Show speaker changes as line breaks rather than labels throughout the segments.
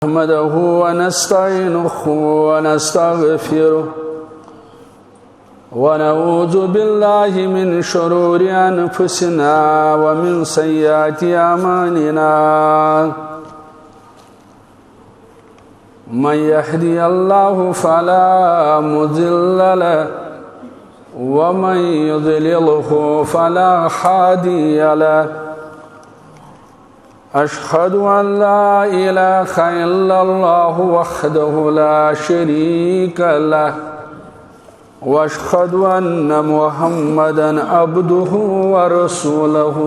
نحمده ونستعينه ونستغفره ونعوذ بالله من شرور أنفسنا ومن سيئات أعمالنا من يهدي الله فلا مضل له ومن يضلله فلا هادي له أشهد أن لا إله إلا الله وحده لا شريك له وأشهد أن محمدا عبده ورسوله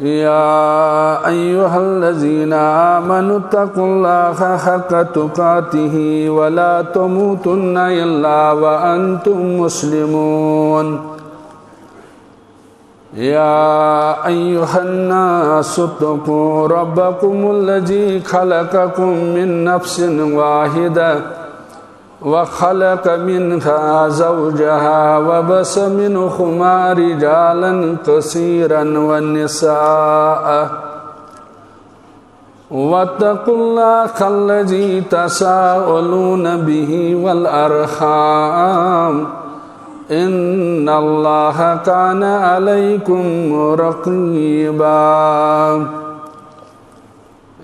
يا أيها الذين آمنوا اتقوا الله حق تقاته ولا تموتن إلا وأنتم مسلمون يا أيها الناس اتقوا ربكم الذي خلقكم من نفس واحدة وخلق منها زوجها وبث منهما رجالا كثيرا والنساء واتقوا الله الذي تساءلون به والأرحام إن الله كان عليكم رقيبا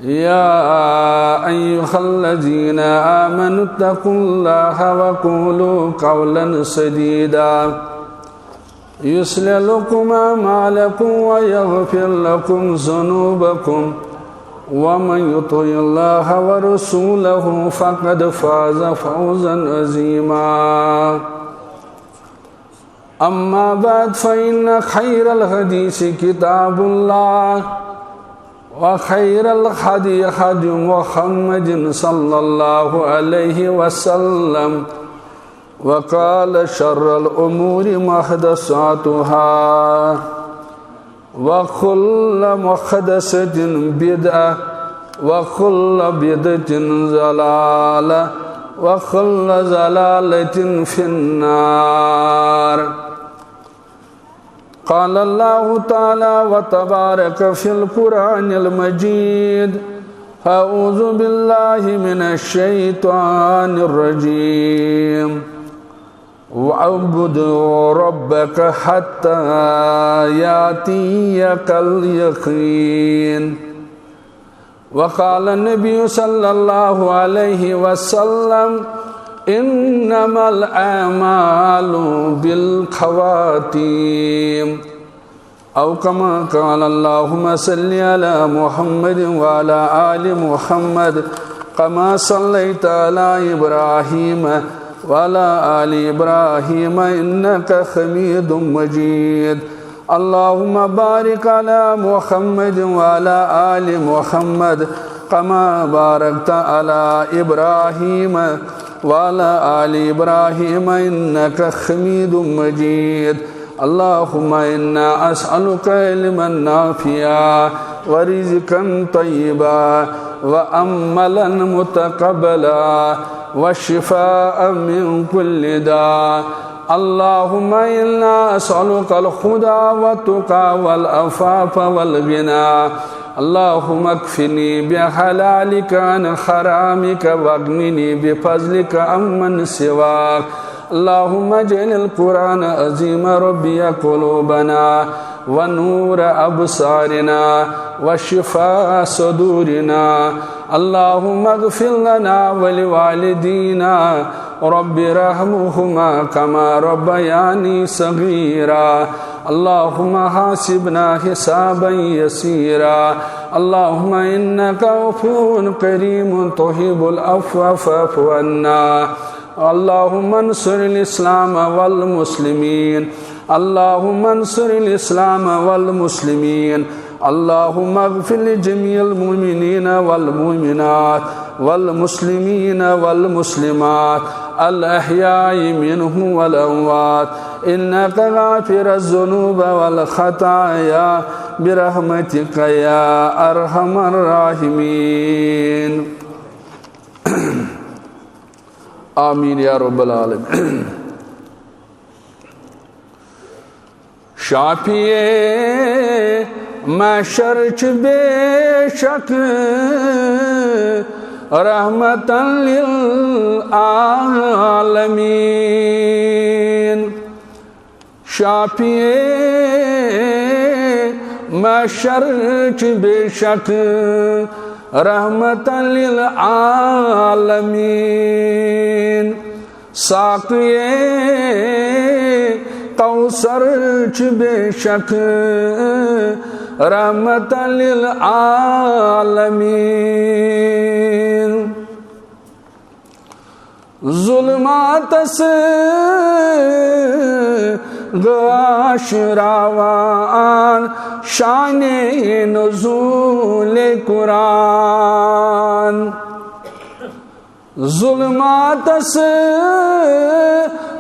يا أيها الذين آمنوا اتقوا الله وقولوا قولا سديدا يصلح لكم أعمالكم ويغفر لكم ذنوبكم ومن يطع الله ورسوله فقد فاز فوزا عظيما أما بعد فإن خير الحديث كتاب الله وخير الهدي هدي محمد صلى الله عليه وسلم وقال شر الأمور محدثاتها وكل محدثة بدعة وكل بدعة ضلالة وكل ضلالة في النار قال الله تعالى وتبارك في القرآن المجيد أعوذ بالله من الشيطان الرجيم واعبدوا ربك حتى يأتيك اليقين وقال النبي صلى الله عليه وسلم إنما الأعمال بالخواتيم أو كما قال اللهم صل على محمد وعلى آل محمد كما صليت على إبراهيم وعلى آل إبراهيم إنك حميد مجيد اللهم بارك على محمد وعلى آل محمد كما باركت على إبراهيم وعلى آل إبراهيم إنك حميد مجيد اللهم إنا أسألك علما نافعا ورزقا طيبا وأملا متقبلا وشفاء من كل داء اللهم إنا أسألك الهدى والتقى والعفاف والغنى اللهم اكفني بحلالك عن حرامك واغنني بفضلك عمن سواك اللهم اجعل القرآن عظيم ربي قلوبنا ونور أبصارنا وشفاء صدورنا اللهم اغفر لنا ولوالدينا رب ارحمهما كما ربياني صغيرا اللهم حاسبنا حسابا يسيرا اللهم إنك عفو كريم تحب العفو فاعف عنا اللهم انصر الإسلام والمسلمين اللهم انصر الإسلام والمسلمين اللهم اغفر لجميع المؤمنين والمؤمنات والمسلمين والمسلمات الأحياء منهم والأموات إنك غافر الذنوب والخطايا برحمتك يا أرحم الراحمين آمين يا رب العالمين شافیے محشر چھ بے شک رحمتاً للعالمین شافیع محشر چھ بے شک رحمتاً للعالمین ساقی کوثر چھ بے شک رحمتاً للعالمین ظلمات سے گاشراوان شان نزول قرآن ظلمات سے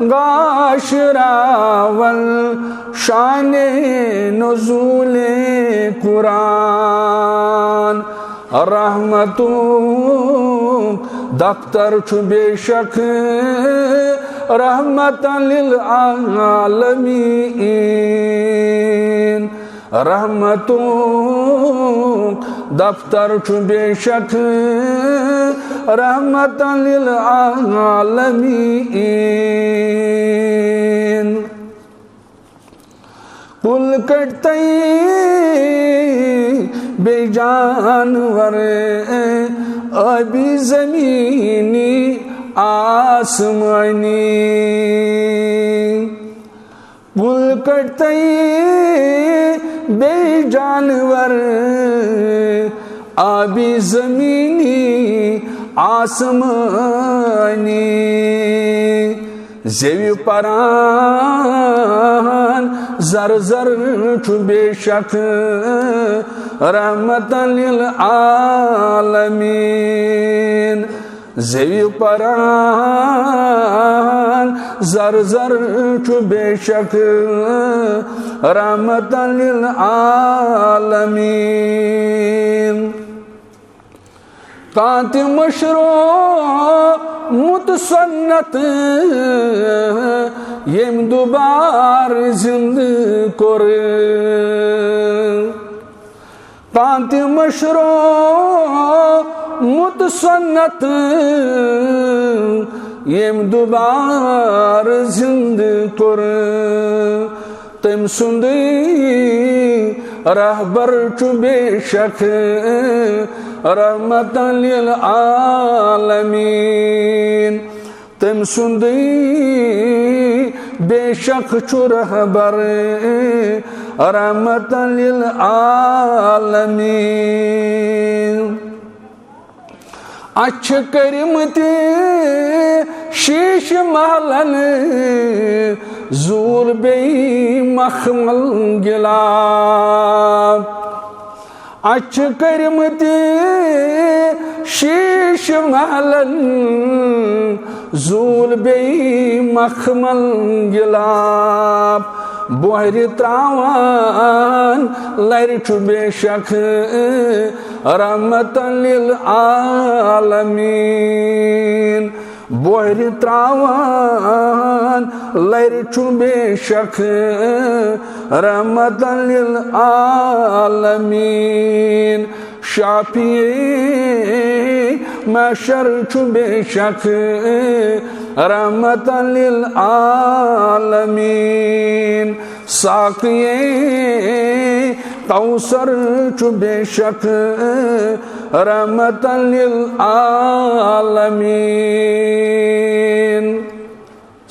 گاشراون شان نزول قرآن رحمتوں دفتر چھ بے شک رحمتاً للعالمین رحمتوں دفتر چھ بے شک رحمتاً للعالمین کل کٹتے بے جانور ابھی زمینی آسمانی کل کٹتے بے جانور ابھی زمینی آسمانی زیوی پران زر زر چھ بے شک رحمتاً للعالمین زیوی پران زر زر چھ بے شک رحمتاً للعالمین کانت مشرو متسنت یم دوبار زند کور کانت مشرو متسنت یم دوبار زند کور تم سندی رہبر چھ بے شک رحمتاً للعالمین تم سندی بے شک چھ رہبر رحمتاً للعالمین اچھ کرمتی شیش محلن زور بی مخمل گلاب اچھ کرمتی شیش محلن زور بی مخمل گلاب بوہر تراوان لر چھ بے شک رحمتاً للعالمین بوہر تراوان لر چھ بے شک رحمتاً للعالمین شافیع محشر چھ بے شک رحمتاً للعالمین ساقی کوثر چھ بے شک رحمتاً للعالمین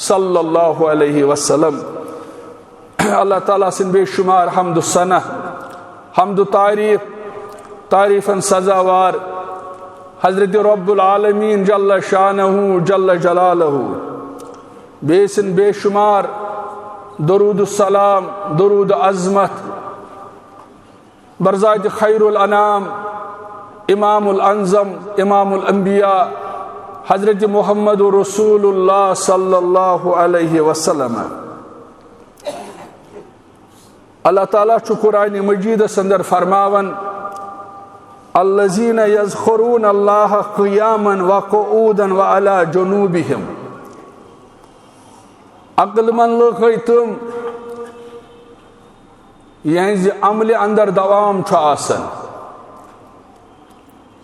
صلی اللہ علیہ وسلم اللہ تعالیٰ سن بے شمار حمد و ثنا حمد و تعریفاً سزاوار حضرت رب العالمین جل شانہ جل جلالہ بیسن بے شمار درود السلام درود عظمت برزاد خیر الانام امام الانظم امام الانبیاء حضرت محمد رسول اللہ صلی اللہ علیہ وسلم اللہ تعالیٰ چھ قرآن مجید اندر فرماون الذین یذکرون اللہ قیاما وقعودا وعلی جنوبہم عقل من لوگ تم یہنز عمل اندر دوام چھو آسن.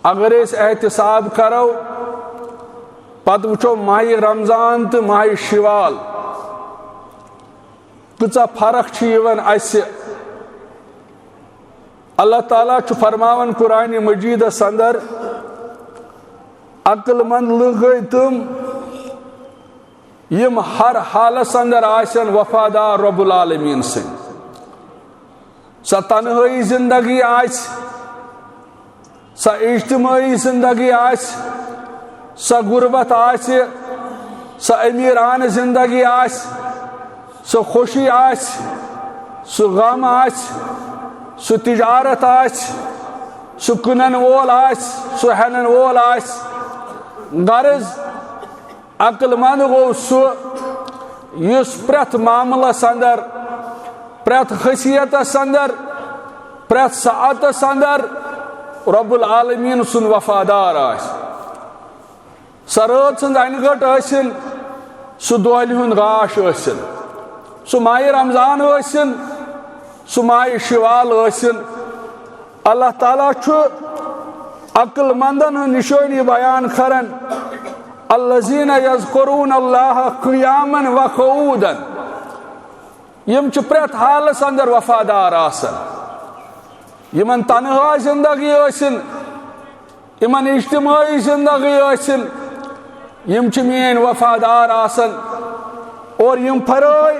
اگر اس احتساب کرو پت وچو ماہ رمضان تو ماہ شوال کچا فرق چیون ایسے. اللہ تعالیٰ چھو فرماون قرآن مجید اندر عقل مند لوگ تم یم ہر حالت اندر آسن وفادار رب العالمین سے. سا تنہائی زندگی آس، سا اجتماعی زندگی آس، سا غربت آس، سا امیران زندگی آس، سا خوشی آس، سا غم آس، سا تجارت آس، سا کنن وول آس، سا ہنن وول آس. غرض عقل مند گو سو یس پرت معاملس اندر، پرت خصیت اندر، پرت ساعت اندر رب العالمین سن وفادار آس. سا رات سند این گٹ آسن، سا دہلی ہند غاش آسن، سا ماہ رمضان آسن، سا ماہ شوال آسن. اللہ تعالیٰ چھو عقل مندن ہن نشانی بیان کرن الذین یذکرون اللہ قیاما و قعودا. یم چھ پرت حالس اندر وفادار آسن. یمن تنہا زندگی آسن، یمن اجتماعی زندگی آسن، یم چھ مین وفادار آسن. اور یم پھرائی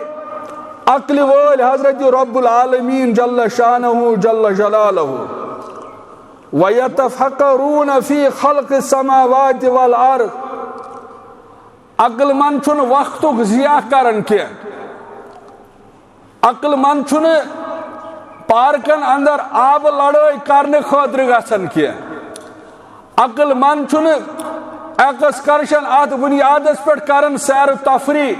عقل وول حضرت رب العالمین جل شانہ جل جلالہ. وَيَتَفَكَّرُونَ فِي خَلْقِ السَّمَاوَاتِ وَالْأَرْضِ. عقل مند چھن وقتک ضیاع کرن کی. عقل مند چھن پارکن اندر آب لڑائی کرنے خاطر گژھن کی. عقل مند چھن ایکسکرشن ات بنیادس پہ کرن سیر تفریح،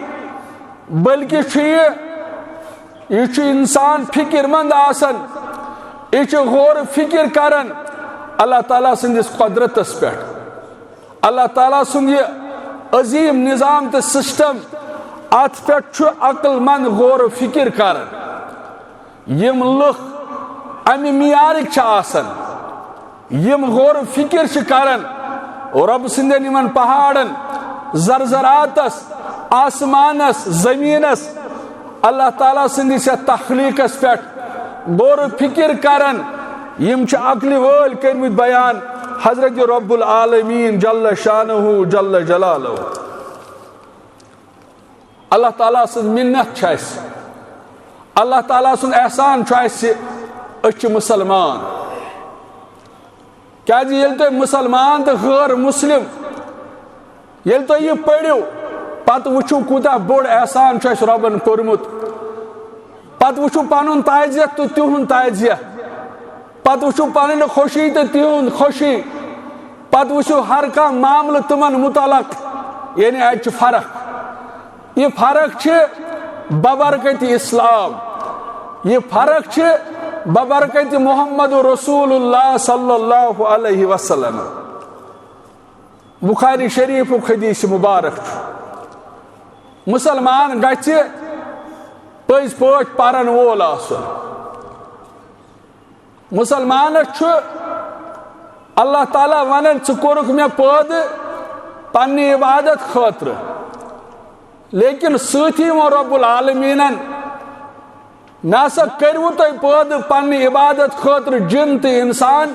بلکہ یہ انسان فکر مند آسن، یہ غور فکر کرن اللہ تعالیٰ سندس قدرتس پہ، اللہ تعالیٰ سند یہ عظیم نظام تو سسٹم ات پہ عقل مند غور و فکر کرن. یم لوگ امی میارک آسن، یم غور و فکر کرن رب سندن یمن پہاڑن، زرزراتس، آسمانس، زمینس، اللہ تعالیٰ سندس تخلیقس پہ غور و فکر کرن. یم چھ عقل وول کرمت بیان حضرت رب العالمین جل شانہ جل جلالہ. اللہ تعالیٰ سن منت چھ، اللہ تعالیٰ سن احسان چھ مسلمان. کیا جی یل تو مسلمان تو غیر مسلم یل تو یہ پڑھو پت وچھو کوتا بوڑ احسان چھ ربن کورمت، پت وچھو پانون تعزیت تو تیہن تعزیت، پت وچھو پانون خوشی تو تیہن خوشی، پت وچھو ہر کا معاملہ تمن متعلق. یعنی اچھ فرق، یہ فرق چھ ببرکت اسلام، یہ فرق چھ ببرکت محمد رسول اللہ صلی اللہ علیہ وسلم. بخاری شریف حدیث مبارک مسلمان گچھ پز پاٹ پرن وول آسن. مسلمان اللہ تعالیٰ ونن ژٕ کوٚرُکھ مےٚ پٲدٕ پننہِ عبادت خٲطرٕ، لیکن سۭتی ووٚن رب العالمیٖنن مےٚ ہسا کٔرۍوٕ تۄہہِ پٲدٕ پننہِ عبادت خٲطرٕ جن تہٕ اِنسان،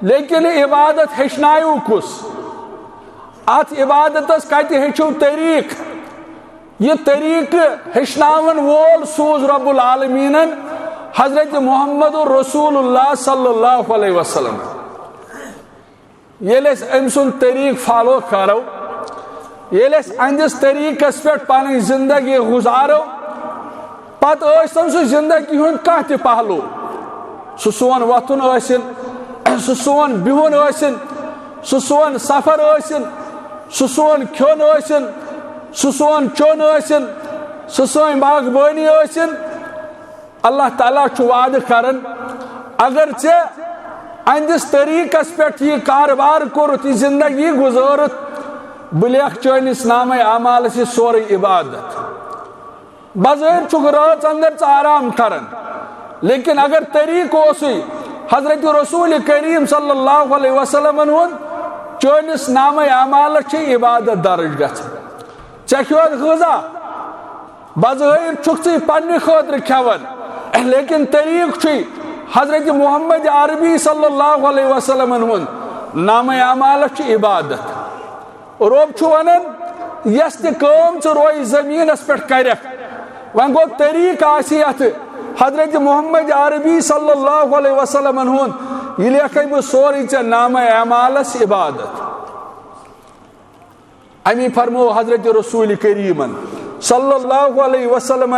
لیکن عبادت ہیٚچھنایو کُس؟ اتھ عبادتس کتہِ ہیٚچھِو طریٖق؟ یہ طریقہ ہیٚچھناون وول سوز رب العالمیٖنن حضرت محمد رسول اللہ صلی اللہ علیہ وسلم. ییٚلہِ أسۍ أمۍ سُنٛد طریٖق فالو کرو، ییٚلہِ أسۍ أہنٛدِس طریٖقس پٮ۪ٹھ پنٕنۍ زندگی گُزارو، پتہٕ ٲسۍتن سُہ زندگی ہُنٛد کانٛہہ تہِ پہلو، سُہ سون وۄتھُن ٲسِن، سُہ سون بِہُن ٲسِن، سُہ سون سفر ٲسِن، سُہ سون کھیوٚن ٲسِن، سُہ سون چوٚن ٲسِن، سُہ سٲنۍ باغبٲنی ٲسِن. اللہ تعالیٰ چھُ وعدٕ کران اگر ژےٚ أہنٛدِس طریٖقس پٮ۪ٹھ یہِ کاربار کوٚرُتھ، یہِ زندگی گُزٲرٕتھ، بہٕ لیکھٕ چٲنِس نامے اعمالس یہِ سورُے عبادت. بظٲہر چھُکھ رٲژ انٛدر ژٕ آرام کران، لیکن اگر طریق اوسی حضرت رسول کریم صلی اللہ علیہ وسلم چونس نام اعمال عبادت درج گھن کھیوت غذا بظاہر چھک پنہ خاطر کھیوان لیکن طریق حضرت محمد عربی صلی اللہ علیہ وسلم نام اعمال عبادت رب ونان یس تم روی زمینس پہ کرک ون گو طریق آسی ات حضرت محمد عربی صلی اللہ علیہ وسلم یہ لیکھے بہ سوری ے نام اعمالس عبادت امی فرمو حضرت رسول کریم صلی اللہ علیہ وسلم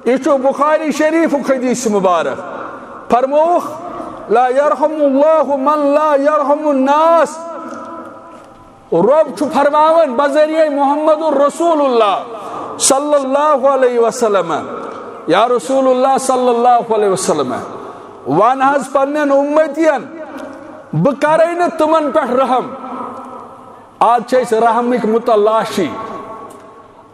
یہ بخاری شریف حدیث مبارک فرموخ لا یرحم اللہ من لا یرحم الناس رب فرماون بذریعہ محمد الرسول اللہ صلی اللہ علیہ وسلم یا رسول اللہ صلی اللہ علیہ وسلم ون حض پنن امتین بہ کرے نا تمن پہ رحم آج رحمک متلاشی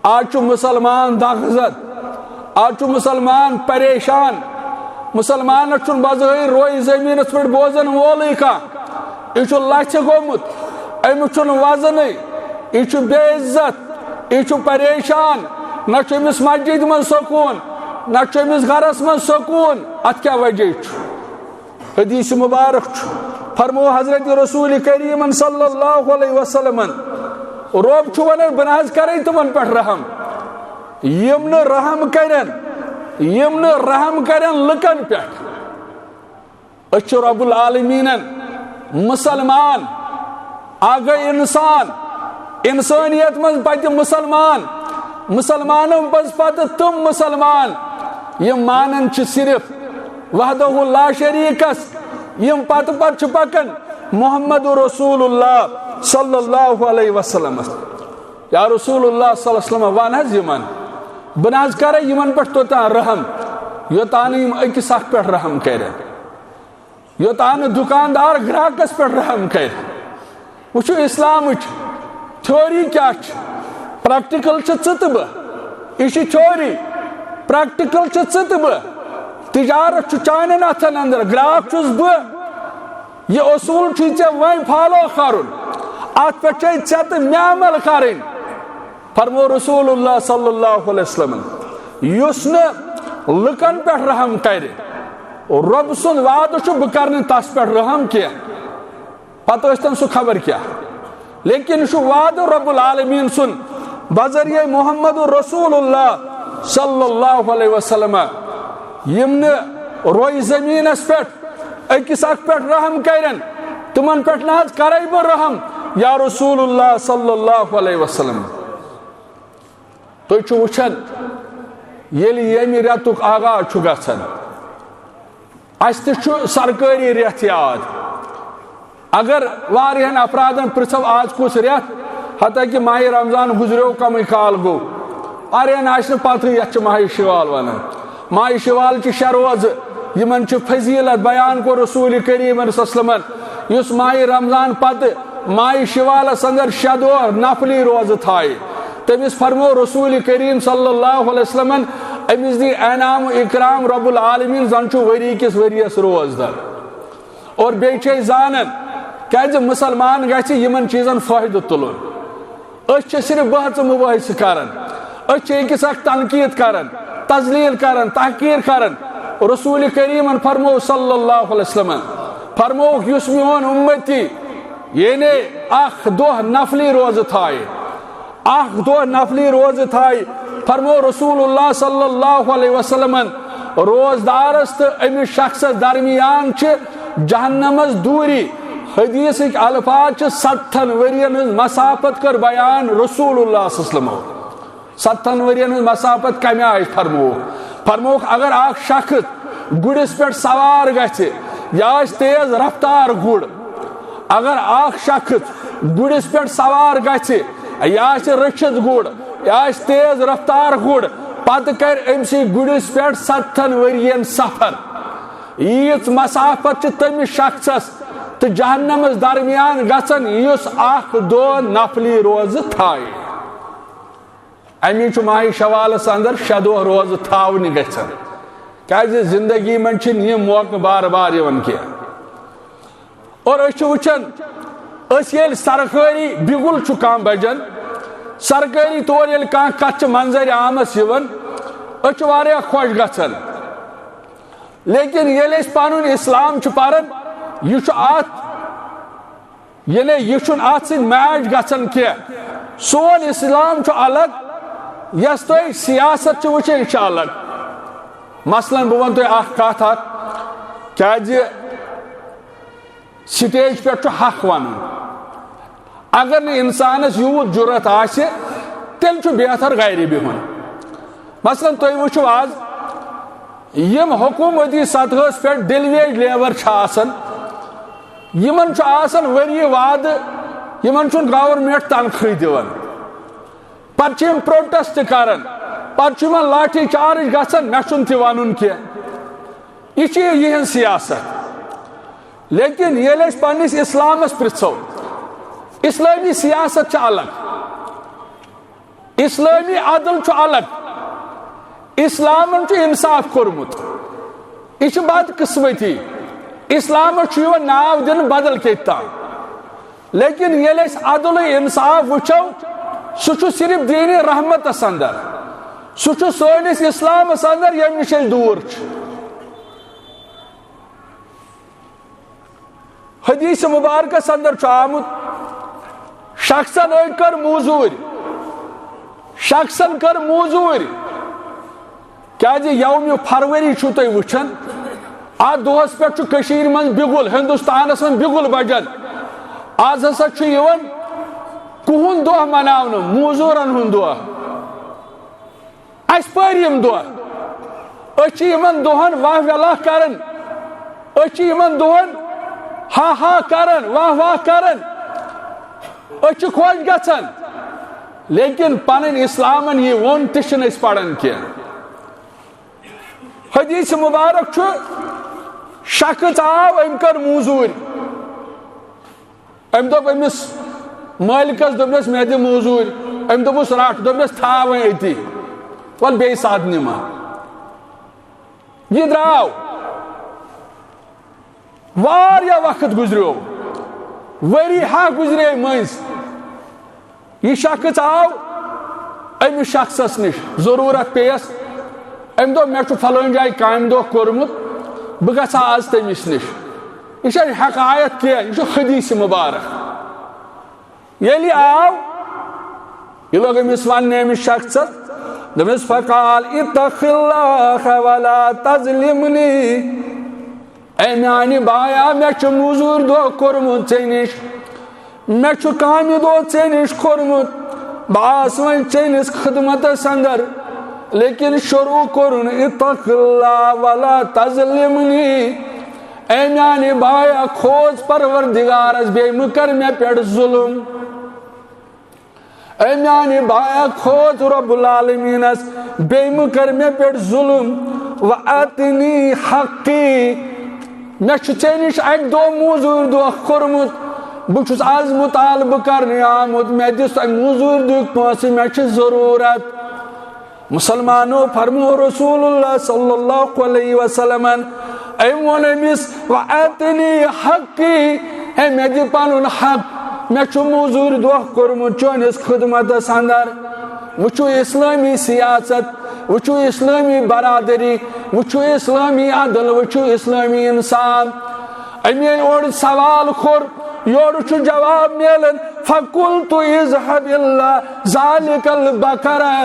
آج مسلمان دغزت آج مسلمان پریشان مسلمان بظاہر روی زمینس پہ بوزن وولے کھانا یہ لچھ گومت امیک وزن یہ بے عزت یہ پریشان نہ امس مسجد من سکون نہ امس گھرس من سکون ات کیا وجہ حدیث مبارک فرمو حضرت رسول کریم صلی اللہ علیہ وسلم رب ونان بہ کرے تمن پہ رحم یم رحم کرن لکن پہ اچھ رب العالمین مسلمان آگے انسانیت من پتہ مسلمانوں پز پتہ تم مسلمان یم مانن صرف وحدہ لا شریکس یم پتہ پکن محمد رسول اللہ صلی اللہ علیہ وسلم یا رسول اللہ صلی اللہ علیہ وسلم ون حض یمن بہ کرے یمن پہ توتان رحم یوتان یم اکس اخ پہ رحم کرن یوتان دکاندار گراہکس پہ رحم کر وچھو اسلام تھیوری کیا پریکٹیکل ژٕ بہ یہ تھیوری پریکٹیکل ژٕ بہ تجارت چانن اتھن اندر گراہک چھس بہ یہ اصول ژے وۄنۍ فالو کرن ات پہ ژے تہ مےٚ عمل کرن فرمو رسول اللہ صلی اللہ علیہ وسلم یس لکن پہ رحم کر رب سن وعدہ بہ کر تس پہ رحم کی پتہ ٲسۍتن سہ خبر کیا لیکن یہ وعدہ رب العالمین سن بذریعہ محمد رسول اللہ صلی اللہ علیہ وسلم یم روی زمینس پہ اکس اخ پہ رحم کرن تمن پہ نہ کرے بہ رحم یا رسول اللہ صلی اللہ علیہ وسلم تھی وچھان یل یمہ ریتک آغاز گژھان اس تہ سرکاری ریت یاد اگر واریہن افرادن پرژھو آج کس ریت حتیٰ کہ ماہ رمضان گزریو کم کال گو اڑین آہ پتہ یت ماہ شوال ونان ماہ شوال چہ شے روز یمن چھ فضیلت بیان کو رسول کریم صلی اللہ علیہ وسلم اس ماہ رمضان پتہ ماہ شوالس اندر 6 دۄہ نفلی روز تھائے تمس فرمو رسول کریم صلی اللہ علیہ وسلم امس دی انعام اکرام رب العالمین زن چھ وری کس وریس روز در اور بیچے زانن کہ مسلمان گھس یمن چیزن فائدہ تلن اس صرف بحث مباحث کران اس اکس اخ تنقید کران تذلیل کران تحقیر کران رسول کریم فرمو صلی اللہ علیہ وسلم فرمو یس میون امتی یعنی اخ دۄہ نفلی روز تھائے اخ دۄہ نفلی روز تھائے فرمو رسول اللہ صلی اللہ علیہ وسلم روزدارس تو امس شخص درمیان جہنمس دوری حدیث الفاظ 70 ورین مسافت کر بیان رسول اللہ صلی اللہ علیہ وسلم 70 ورین مسافت کم آئی فرمو اگر اخ شخص گڑس پہ سوار گھس یا تیز رفتار گڑ اگر اخ شخص گڑس پہ سوار گھس یا رچھت گڑ یا تیز رفتار گڑ پتہ کر امسی گڑس پہ 70 ورین سفر ییژ مسافت تمس شخصس تو جہنمس درمیان گژھن یس اخ دۄہ نفلی روز تھائے امی ماہ شوالس اندر 6 دۄہ روز تھاونہ گژھن کہ زندگی من یہ موقع بار بار یوان کیا اور وچن یل سرکاری بگل کم بجن سرکاری طور یل کت منظر عامس یوان واریاہ خوش گژھان لیکن یل پن اسلام پران یہ یعنی یہ ات میچ گژھان کی سون اسلام الگ یس تھی سیاست وچن یہ الگ مثلاً بہ ون تہ کت کی سٹیج پہ حق ون اگر نہ انسانس یوت جرت آسہ تیل بہتر گھر بہن مثلاً تھی وچھو آز یم حکومتی سطحس پہ ڈیلیویج لیبر یمن وری وعد یمن گورنمنٹ تنخواہ دان پتہ پروٹیسٹ کران پتہ لاٹھی چارج گژھان مے تہ ون کی یہ سیاست لیکن یل پنس اسلامس پرژھو اسلامی سیاست الگ اسلامی عدل الگ اسلام انصاف کورمت یہ بد قسمتی اسلام ناو دن بدل کتان لیکن یل عدل انصاف وچو سہ صرف دین رحمتس اندر سہ سونس اسلامس اندر یم نش دور حدیث مبارکس اندر آمت شخصن کر موزور شخصن کر موزور کیا یوم فروری چھو تھی وچھن آ دہس پہ من بگل ہندوستانس من بگل بجن آز ہسا کہن دہ مناو موزورن ہند دہ اس پر یم دہ ان دہن واہ ولاہ کرن ان دہن ہا ہا کرن واہ واہ کرن خوش گژھان لیکن پن اسلامن یہ ون تہ پڑھان کی حدیث مبارک شخص آو ام کر موزور ام دپ امس مالکس دپنس مے دِ موزور ام دپس رٹ دپنس تھا وۄنۍ أتی ول بیٚیہِ ساتہٕ نِما یہ درٛاو واریاہ وقت گزریو ؤری ہا گزرے مٔنٛزۍ یہ شخص آو امس شخصس نش ضرورت پیس ام دو مے فلان جائے کام دہ کورمت بہ گژھا آز تمس نش یہ حقایت کی یہ حدیث مبارک یلی آو یہ لوگ امس ون امس شخص دپس فقال اتق اللہ ولا تظلمنی اے میانہ بایا مے موزور دہ کورمت ژے نش مے کامہ دہ ژے نش کورمت بہس وۄنۍ چٲنِس خدمتس اندر لیکن شروع کرن اتق اللہ ولا تظلمنی اے میانہ بایا کھوز پروردگارس بے مکر مے پہ ظلم اے میانہ بایا کھوز رب العالمینس بے مکر مے پہ ظلم واتنی حقی مے ژے نش اکہ دہ موزور دہ کورمت بہت آز مطالبہ کرنے آمت مے دس موزور دک پونسہ مے ضرورت مسلمانوں فرمو رسول اللہ صلی اللہ علیہ وسلم ام ون امس واتنی حقی ہے مے دی پنن حق مے موزور دہ کورمت چونس خدمتس اندر وچو اسلامی سیاست وچو اسلامی برادری وچو اسلامی عدل وچو اسلامی انصاف امی اور سوال کور یور جواب میلن فقلت اذهب اللہ ذالک البقرہ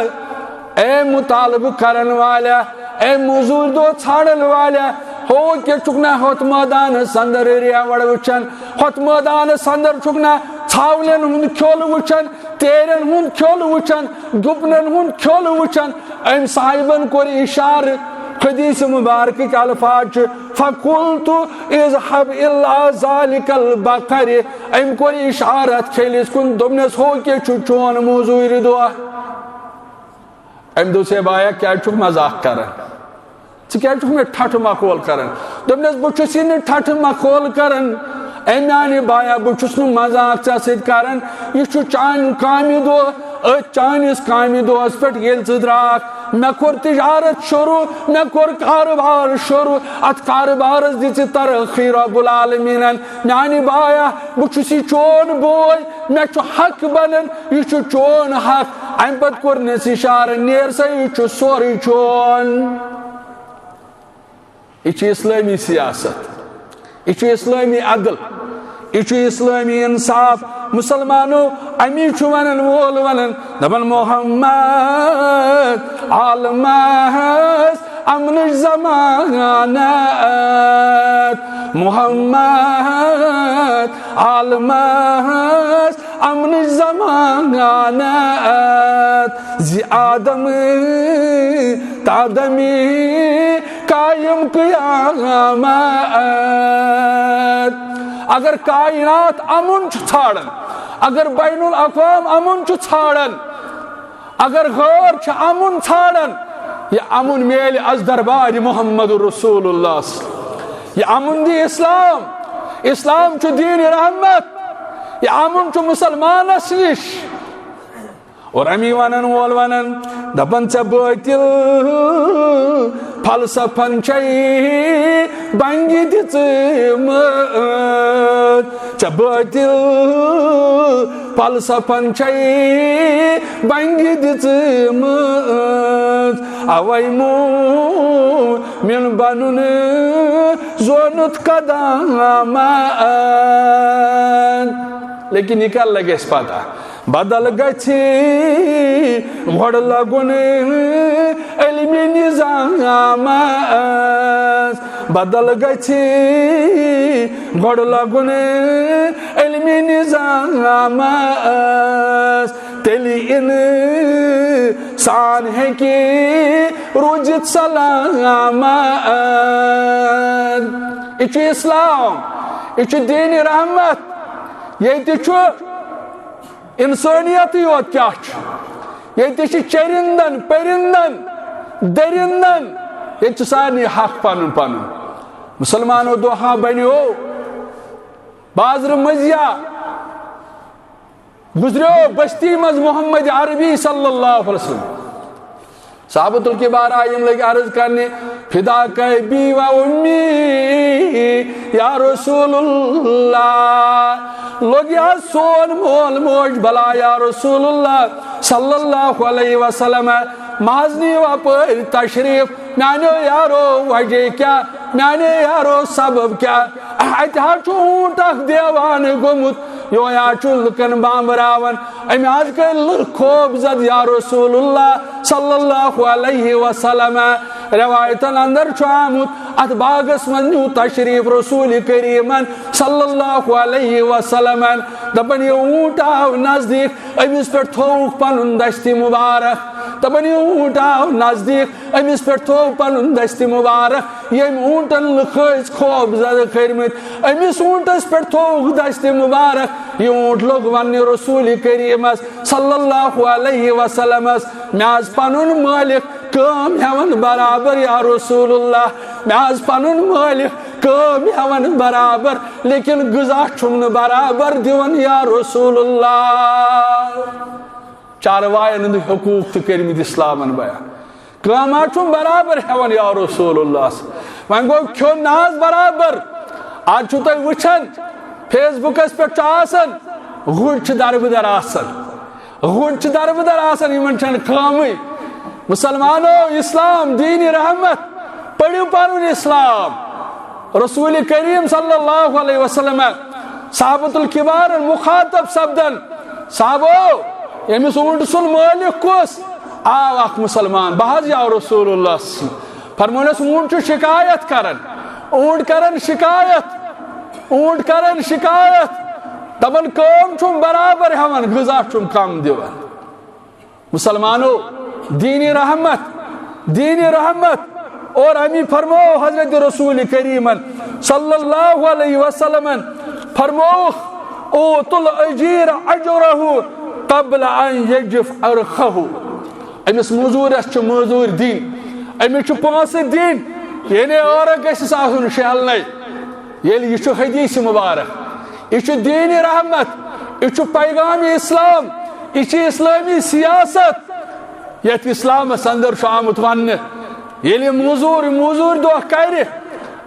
اے مطالبہ کرن والا اے موزور دو ژھانڈن والا ہو کہ چکنا ہوت میدان سندر ریوڑ وچن ہوت میدان سندر چکنا ژھاولن ہند کھول وچن تیرن ہند کھول وچن گپنن ہند کھول وچن ام صاحبن کور اشار حدیث مبارک کے الفاظ فقلت اذهب الى ذلك البقر ام کور اشارت کھیلس کن دمنس ہو کہ چون موزور دو ام دو سے بایا کیا چھک مزاق کرن کیا چھک میں ٹھٹ مخول کرن دمنس بچس یہ ٹھٹ مخول کرن اے میانہ بایا بچس مزاق ژے سۭتۍ کرن یہ چان کامہ دہ چانس کامہ دہس پہ یل ژٕ دراکھ میں کور تجارت شروع میں کور کاروبار شروع ات کاروبار دِژ ترقی رب العالمین میانہ بایا بچس یہ چون بوے میں حق بنن یہ چون حق ام پت کورنس اشارہ نیر سا یہ سوری چون یہ اسلامی سیاست یہ اسلامی عدل یہ اسلامی انصاف مسلمانوں امی ونن وول ونن دپن محمد عالمس امن زمانت محمد عالمس امن زمانت زی آدم تادمی قائم قیامت اگر کائنات امن ژھانڈان اگر بین الاقوام امن ژھانڈان اگر غور امن ژھانڈان یہ امن میل از دربار محمد رسول اللہ یہ امن دی اسلام دین رحمت یہ امن مسلمانس نش اور امی ونن وول ونن دپن ژے باطل فلسفن چی بنگی دژمٕژ ژے باطل فلسفن چی بنگی دژمٕژ اوے مومن بنُن زونت قدامت لیکن یہ کر لگے اس پتہ بدل گژھِ گۄڈٕ لگُن علمِ نظامس بدل گژھِ گۄڈٕ لگُن علمِ نظامس تیٚلہِ اِنسان ہیٚکہِ روٗزِتھ سلامت یہ چھُ اسلام یہ چھُ دین رحمت ییٚتہِ چھُ انسانیت یوت کیا یہ چرندن پرندن درندن یہ سارے حق پن پن مسلمانوں دہا بنو بازر مزیا گزریو بستی مز محمد عربی صلی اللہ علیہ وسلم صحابۃ الکبار آئیم لگے عرض کرنے فدا بی و امی یا رسول اللہ لوگ یا سون مول موج بلا یا رسول اللہ صلی اللہ علیہ وسلم مازنی و پر تشریف میانو یارو وجہ کیا میانے یارو سبب کیا اتہا چونٹ اخ دیوان گمت یو یا چلکن بامراون امی آج کل خوب زد یا رسول اللہ صلی اللہ علیہ وسلم روایتن اندر چامت ات باغس من نیو تشریف رسول کریمن صلی اللہ علیہ وسلم دپن یہ اونٹ آو نزدیک امیس پر تھوک پنن دستی مبارک دپن یہ اونٹ آو نزدیک امیس پر تھوک پنن دستی مبارک یم اونٹن لکھائز خوب زد خیرمت امیس اونٹس پر تھوک دستی مبارک یہ اونٹ لوگ ونی رسول کریمس صلی اللہ علیہ وسلم میاز پنن مالک کام ہیون برابر یا رسول اللہ میاز پنن مالک کام ہیون برابر لیکن غذا چھن برابر دیون یا رسول اللہ چاروائن حقوق تو کرمت اسلامن بیان کام چھن برابر ہیون یا رسول اللہ ون گو کھیون ناز برابر آج چھو تھی وچھن فیس بکس پہ آسان گھڑ دربدر آسان گھڑ دربدر آسان یمن چھن کامی مسلمانوں اسلام دین رحمت پڑھو پنن اسلام رسول کریم صلی اللہ علیہ وسلم صحابۃ الکبار مخاطب سپدن صحابو یمس اونٹ سن مالک کس آو اخ مسلمان بہت یا رسول اللہ فرمونس اونٹ شکایت کرن اونٹ کرن شکایت اونٹ کرن شکایت دپن کام چھم برابر ہون غذا چھم کم دیون مسلمانوں دین رحمت اور امی فرمو حضرت رسول کریم صلی اللہ علیہ وسلم فرمو اوت الاجیر اجرہ قبل ان یجف ارخہ امس مزورس مزور دین امس پانس دین یعنی اور گھس آسن شہلنے یل یہ حدیث مبارک یہ دین رحمت یہ پیغام اسلام یہ اسلامی سیاست یت اسلام اندر آمت ون یل موزور دہ کر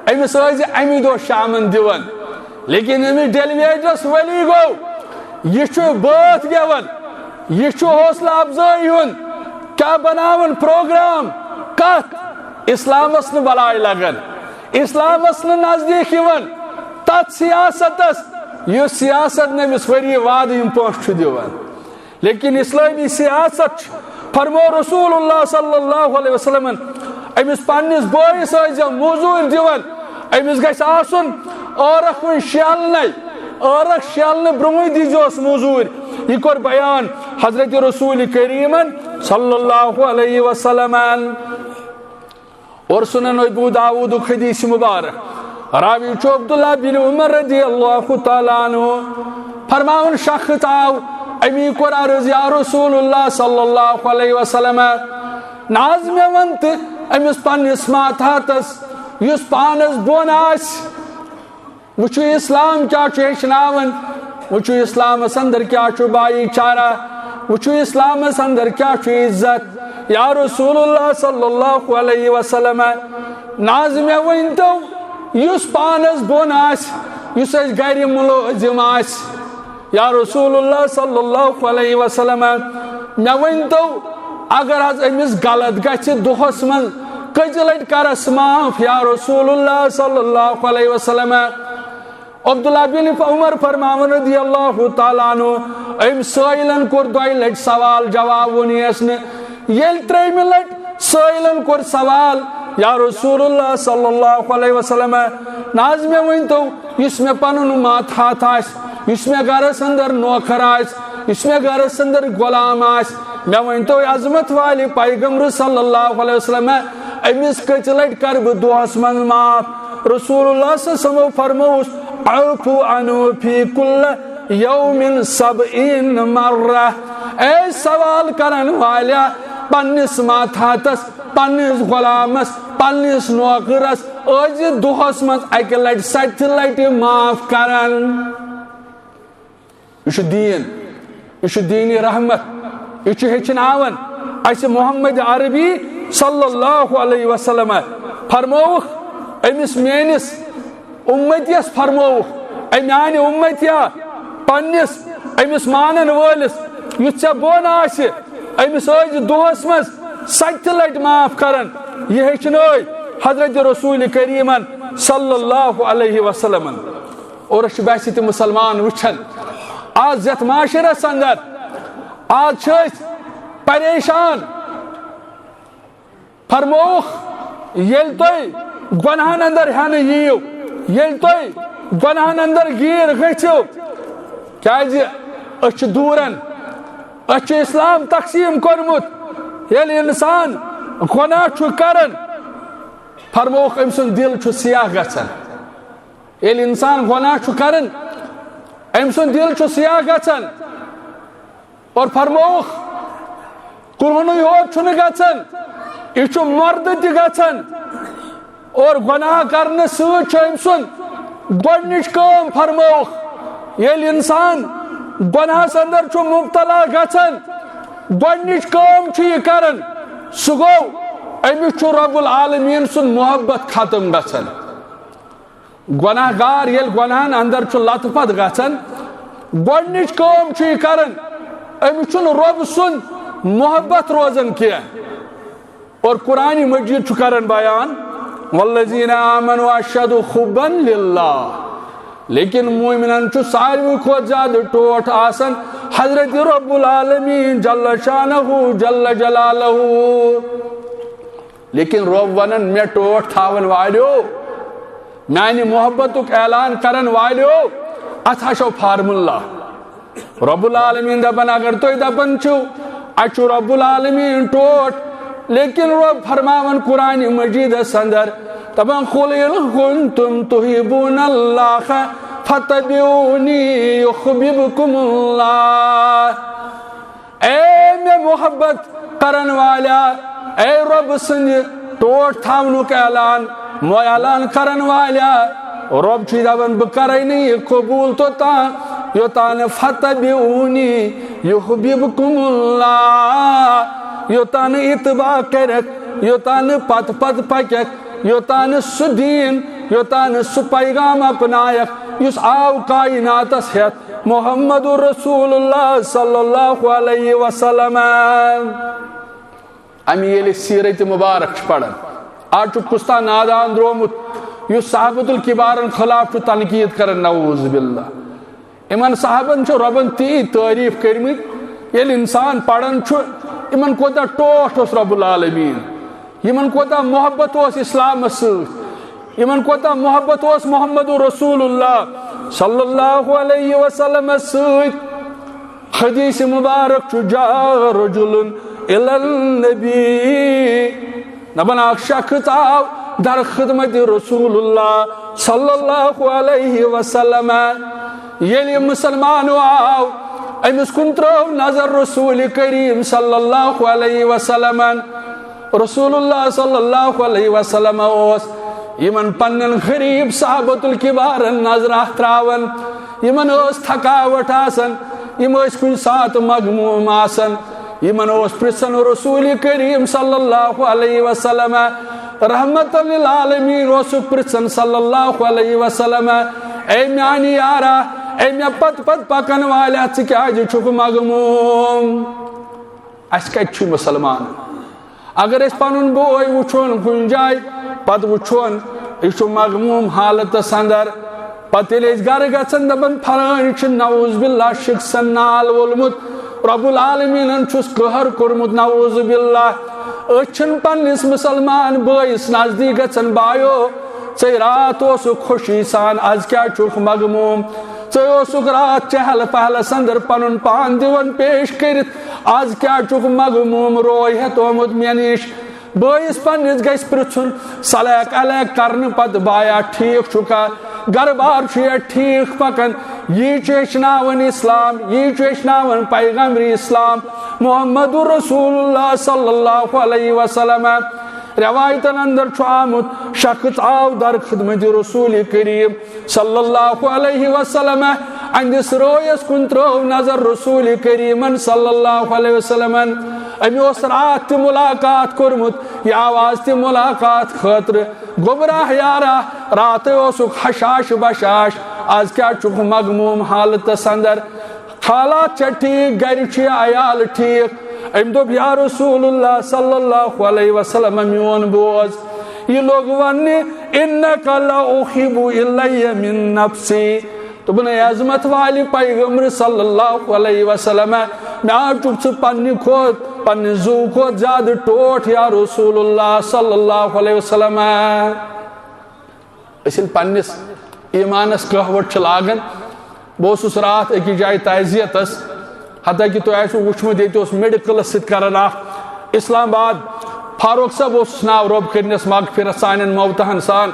امس امی دہ شامن دون لیکن امس ڈیلیویٹرس ولی گو یہ بات گیون یہ حوصلہ افزائی ہن کیا بناون پروگرام کت اسلامس بلائی لگن اسلامس نزدیک یون تت سیاستس یہ سیاست نمس وری وعد پونس دون لیکن اسلامی سیاست فرمو رسول اللہ صلی اللہ علیہ وسلم امس پنس بوئس موزور دون امس گھس آسن عورت شیلنے برونہ دیزوس موزور یہ کور بیان حضرت رسول کریم صلی اللہ علیہ وسلم اور سنن ابو داود حدیث مبارک راوی چو عبداللہ بن عمر رضی اللہ تعالیٰ عنہ فرماون شخص آو امی کور عرض یا رسول اللہ صلی اللہ علیہ وسلم ناز میں ونت امس پنس ماتھاتس یس پانس بون آس وچو اسلام کیا ہیچناون وچو اسلام اندر کیا بائی چارہ وچو اسلام اندر کیا عزت یا رسول اللہ صلی اللہ علیہ وسلم ناز میں ونتو یس پانس بون آس یس گھر ملازم آس یا رسول اللہ صلی اللہ علیہ وسلم میں ونتو اگر امس غلط گھس دہس من کج لٹ کرس معاف یا رسول اللہ صلی اللہ علیہ وسلم عبداللہ بن عمر فرماون رضی اللہ تعالیٰ عنہ ام سائلن کور دوئی لٹ سوال جواب ونیس یل تریمہ لٹ سائلن کور سوال یا رسول اللہ صلی اللہ علیہ وسلم ناز میں ونتو اس میں پنن ماتھات آس اس میں گھرس اندر نوکر آس اس میں گھرس اندر غلام آس میں ونتو عظمت والی پیغمبر صلی اللہ علیہ وسلم امس کچ لٹ کر بہ دہس من معاف رسول اللہ صلی اللہ علیہ وسلم فرموس اعفو عنہ فی کل یوم 70 مرہ اے سوال کرن والیا پنس ماتھاتس پنس غلامس پنس نوکرس آج دہس من اکہ لٹ 70 لٹ معاف کرن یہ دین یہ دین رحمت یہ ہیچناون اس محمد عربی صلی اللہ علیہ وسلم فرموخ امس میانس امتیس فرموخ میانہ امتیا پنس امس مانن ولس یس ژے بون آسہ امس آج دہس مز 70 لٹ معاف کرن یہ ہیچنائی حضرت رسول کریم صلی اللہ علیہ وسلم اور باسہ تہ مسلمان وچھن آج یت معاشرس اندر آج پریشان فرموخ یل تھی گناہن اندر ہن ییو یل تھی گناہن اندر گیر گھو کیا دورن اسلام تقسیم کورمت یل انسان گناہ کرن فرموخ ام سن دل سیاہ گژھان یل انسان گناہ کرن ام سن دل سیاہ گژھان اور فرموخ کنونے یوت گژھان یہ مرد تہ گژھان اور گناہ کرنے ست ام سن گۄڈنِچ کٲم فرموخ ییٚلہِ انسان گناہس اندر مبتلا گژھان گۄڈنِچ کٲم چھُ یہِ کران سُہ گوٚو أمِس چھُ رب العالمین سُنٛد محبت ختم گژھان گناہ گار ییٚلہِ گناہن اندر لت پت گژھان گۄڈنِچ کٲم چھُ یہِ کران أمِس چھُنہٕ رب سُنٛد محبت روزان کینٛہہ اور قرآن مجید چھُ کران بیان والذین آمنوا اشد حبا للہ لیکن مومنن چھُ ساروی کھۄتہٕ زیادٕ ٹوٹھ آسان حضرت رب العالمین جل شانہ جل جلالہ لیکن رب ونن مے ٹوٹھ تھاون والیو میانہِ محبتُک اعلان کرن والیو اتھ ہا چھو فارمولہ رب العالمین دپان اگر تُہۍ دپان چھِو اتھ چھُ رب العالمین ٹوٹھ لیکن رب فرماون قرآن مجید اندر دپان قل ان کنتم تحبون اللہ فتبعونی یحببکم اللہ اے میں محبت کرن والا اے رب سند ٹوٹ تھاونک اعلان کرن والا رب چھ دپان بہ کرے نہیں قبول یوتان فتبعونی یحببکم اللہ یوتان اتباع کرک یوتان پت پت پکک یوتان سہ دین یوتان سہ پیغام اپنائک یس آو کائناتس ہیت محمد رسول اللہ صلی اللہ علیہ وسلم. امی یلی سیرت مبارک پڑھن آج کستا نادان درومت یس صحابت الکبارن خلاف تنقید کرن نعوذ باللہ. امن صحابن ربن تی تعریف کرمت یل انسان پڑھن امن کوتا ٹوٹ اس رب العالمین یمن کوتا محبت اس اسلام ست یمن کوتا محبت اس محمد رسول اللہ صلی اللہ علیہ وسلم ست. حدیث مبارک جاء رجل الى النبی نبن اک شخص آو در خدمت رسول اللہ صلی اللہ علیہ وسلم. یلی مسلمان آو امس کن ترو نظر رسول کریم صلی اللہ علیہ وسلم. رسول اللہ صلی اللہ علیہ وسلم اوس یمن پنن غریب صحابت الکبارن نظر تراون یمن اوس تھکاوٹ آسن یم اوس کن سات مغموم آسن یمن اوس پرسن رسول کریم صلی اللہ علیہ وسلم رحمت للعالمین اوس پرسن صلی اللہ علیہ وسلم اے میانی یارا اے مے پت پت پکن والا ژٕ کیازِ چھُکھ مغموم. اَسہِ کتہِ چھُ مسلمان اگر اس پنن بوے وچھون کن جائے پت وچھون یہ مغموم حالتس اندر پتہ ییٚلہِ گھر گژھن دپان پھلٲنۍ چھُ نعوذ باللہ شخصن نال وولمت رب العالمین چھُس قہر کورمت نعوذ باللہ. أسۍ چھِنہٕ پننس مسلمان بٲیِس نزدیٖک گژھان بایو ژے رات اوسُکھ خوشی سان آز کیٛاہ چھُکھ مغموم ژے اوسُکھ رات چہل پہلس اندر پنن پان دِوان پیش کٔرِتھ آز کیٛاہ چھُکھ مغموم روے ہیتھ آمُت مےٚ نِش. بٲیِس پننس گژھِ پرژھُن سلیک الیک کرنہٕ پتہٕ بایا ٹھیٖک چھُکھا گھر بار چھُ یا ٹھیٖک پکان. یی چھُ ہیٚچھناوان اسلام یی چھُ ہیٚچھناوان پیغمبر اسلام محمد رسول اللہ صلی اللہ علیہ وسلم. روایتن اندر چھُ آمُت شخص آو در خدمت رسول کریم صلی اللہ علیہ وسلم اندس رویس کن ترو نظر رسول کریمن صلی اللہ علیہ وسلم. امی اوس رات تہِ ملاقات کورمُت یہ آواز تہِ ملاقات خاطر گمراہ یارا رات اوسُکھ حشاش بشاش آز کیٛاہ چھُکھ مغموم حالتس اندر حالات چھا ٹھیک گھر چھُ عیال ٹھیک. ام دوٚپ یا رسول اللہ صلی اللہ علیہ وسلم میون بوز یہ لوگ ونہِ انک لاحب الی من نفسی. دوٚپُن اے عظمت والہِ پیغمبر صلی اللہ علیہ وسلم مےٚ چھُکھ ژٕ پننہِ کھۄتہٕ پننہِ زُو کھۄتہٕ زیادٕ ٹوٹھ یا رسول اللہ صلی اللہ علیہ وسلم. أسۍ ییٚلہِ پننس ایمانس قہوت چھِ لاگان بہٕ اوسُس رات أکِس جایہِ تعزیتس حتیٰ کہ تُہۍ آسِوٕ وٕچھمُت ییٚتہِ اوس میڈِکلس سۭتۍ کران اکھ اسلام آباد فاروق صٲب اوسُس ناو رۄب کٔرنس مغفرت سانٮ۪ن موتہن سان.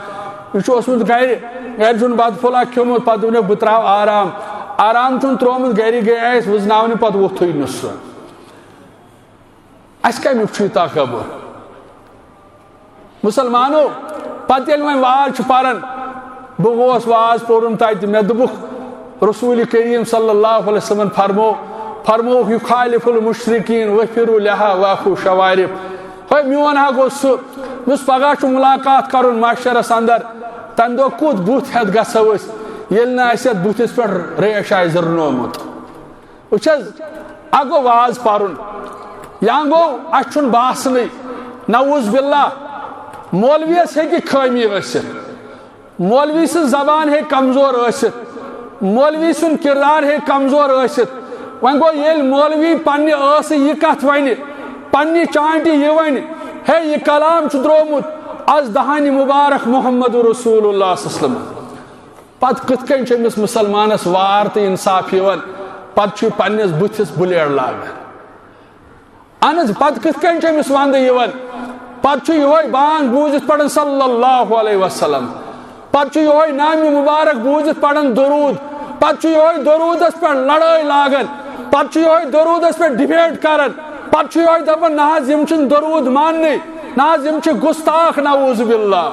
یہ چھُ اوسمُت گرِ چھُنہٕ بتہٕ پھوٚلہ کھیوٚمُت پتہٕ دوٚپنکھ بہٕ ترٛاو آرام چھُنہٕ ترٛوومُت گرِ گٔیے أسۍ وٕزناونہِ پتہٕ ووٚتھُے نہٕ سُہ. اَسہِ کمیُک چھُ یہِ تکبُر مسلمانو. پتہٕ ییٚلہِ وۄنۍ واز چھُ پران بہٕ گوس واز پوٚرُم تتہِ مےٚ دوٚپُکھ رسول کریم صلی اللہ علیہ وسلم فرموک یخالف المشرکین وفروا لہا واخو شوارب. ہے میون ہا گوٚو سُہ یُس پگاہ چھُ ملاقات کرُن معاشرس اندر تمہِ دۄہ کوٚت بُتھ ہٮ۪تھ گژھو أسۍ ییٚلہِ نہٕ اَسہِ یتھ بُتھِس پٮ۪ٹھ ریش آسہِ زٕرنومُت. وٕچھ حظ اکھ گوٚو واز پرُن یا گوٚو اَسہِ چھُنہٕ باسنٕے نعوذ باللہ مولویس ہیٚکہِ خٲمی ٲسِتھ مولوی سٕنٛز زبان ہیٚکہِ کمزور ٲسِتھ مولوی سُنٛد کردار ہیٚکہِ کمزور ٲسِتھ. وۄنۍ گوٚو ییٚلہِ مولوی پننہِ ٲسہٕ یہِ کتھ وَنہِ پننہِ چانٹہِ یہِ وَنہِ ہے یہِ کلام چھُ درٛومُت آز دہانہِ مُبارک محمد رسول اللہ صلی اللہ علیہ وسلم. پتہٕ کِتھ کٔنۍ چھُ أمِس مسلمانس وار تہٕ انصاف یِوان پتہٕ چھُ پننِس بٕتھِس بُلیڈ لاگان. اہن حظ پتہٕ کِتھ کٔنۍ چھُ أمِس ونٛدٕ یِوان پتہٕ چھُ یِہوے بانگ بوٗزِتھ پران صلی اللہ علیہ وسلم پتہٕ چھُ یِہوے نامہِ مُبارک بوٗزِتھ پران درود پتہٕ چھُ یِہوے درودس پٮ۪ٹھ لڑٲے لاگان پتہٕ چھُ یِہوے درودس پٮ۪ٹھ ڈِبیٹ کران پتہٕ چھُ یِہوے دپان نہ حظ یِم چھِنہٕ درود ماننٕے نہ حظ یِم چھِ گُستاخ نعوذ باللہ.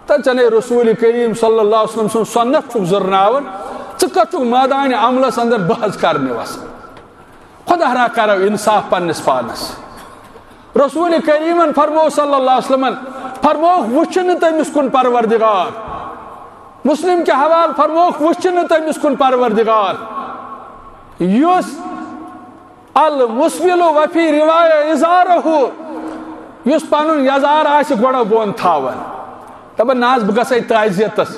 تہٕ ژےٚ نے رسول کریم صلی اللہ علیہ وسلم سُنٛد سنت چھُکھ زٕرناوان ژٕ کتھ چھُکھ مٲدانہِ عملس اندر بحث کرنہِ وسان. خۄدا را کرو انصاف پننس پانس. رسول کریمن فرمو صلی اللہ علیہ وسلم فرموک وچھن تمس کن پروردگار. مسلم کے حوال فرموک وچھن تمس کن پروردگار یس المسبل وفی روایہ ازارہ یس پنن یزار آس گوڑا بون تھاون دپان ناز بہ گژھے تعزیتس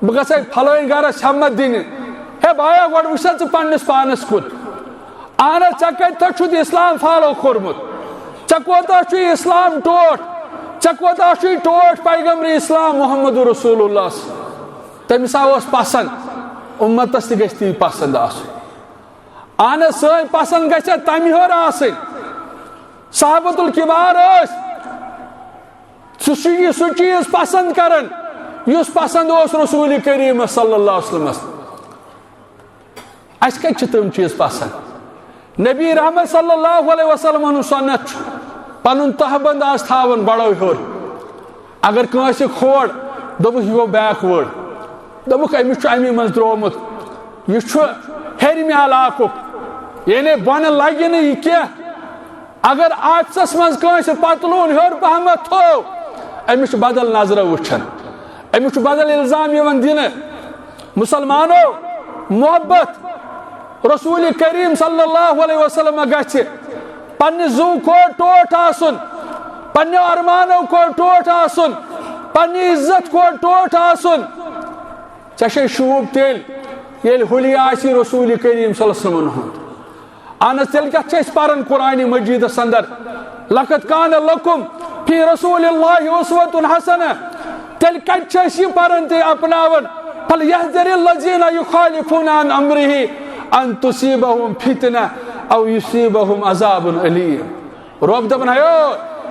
بہ گژھے پھلٲنۍ گرس ہمت دِنہِ ہے بایا گۄڈٕ وٕچھ سا ژٕ پننس پانس کُن اہن ژےٚ کتہِ چھُتھ اسلام فالو کوٚرمُت ژےٚ کوتاہ چھُے اسلام ٹوٹھ ژےٚ کوتاہ چھُے ٹوٹھ پیغمبر اسلام محمد رسول اللہ تٔمِس آو اوس پسنٛد اُمتس تہِ گژھِ تی پسنٛد آسُن اہن سٲنۍ پسنٛد گژھِ تمہِ ہیوٚر آسٕنۍ صحابۃ الکبار ٲسۍ سُہ چیٖز پسنٛد کران یُس پسنٛد اوس رسول کریم صلی اللہ علیہ وسلمس اَسہِ کتہِ چھِ تِم چیٖز پسنٛد نبی رحمت صلی اللہ علیہ وسلم ہُنٛد سنت چھُ پنُن تہبند آس تھاوان بڑو ہیوٚر اگر کٲنٛسہِ کھوڑ دوٚپُکھ یہِ گوٚو بیک وٲڈ دوٚپُکھ أمِس چھُ اَمی منٛز درٛومُت یہِ چھُ ہیٚرمہِ علاقُک یعنی بۄنہٕ لگہِ نہٕ یہِ کینٛہہ اگر آفسس منٛز کٲنٛسہِ پتلوٗن ہیوٚر پہمتھ تھوو أمِس چھُ بدل نظرو وٕچھان أمِس چھُ بدل الزام یِوان دِنہٕ مسلمانو محبت رسول کریم صلی اللہ علیہ وسلم گژھِ پننہِ زُو کھۄڑ ٹوٹھ آسُن پننیو ارمانو کھۄڑ ٹوٹھ آسُن پننہِ عزت کھۄڑ ٹوٹھ آسُن ژےٚ چھے شوٗب تیٚلہِ ییٚلہِ حُلی آسہِ رسول کریم صلی اللہ علیہ وسلم ہُنٛد اہن تیٚلہِ کتھ چھِ أسۍ پران قرآنِ مجیدس اندر لقد کان لکم فی رسول اللہ اسوۃ حسنہ تیٚلہِ کتہِ چھِ أسۍ یہِ پران تہٕ اپناوان فلیحذر الذین یخالفون عن امرہ ان تصیبہم فتنہ او یصیبہم عذاب علیم رب دپان ہیو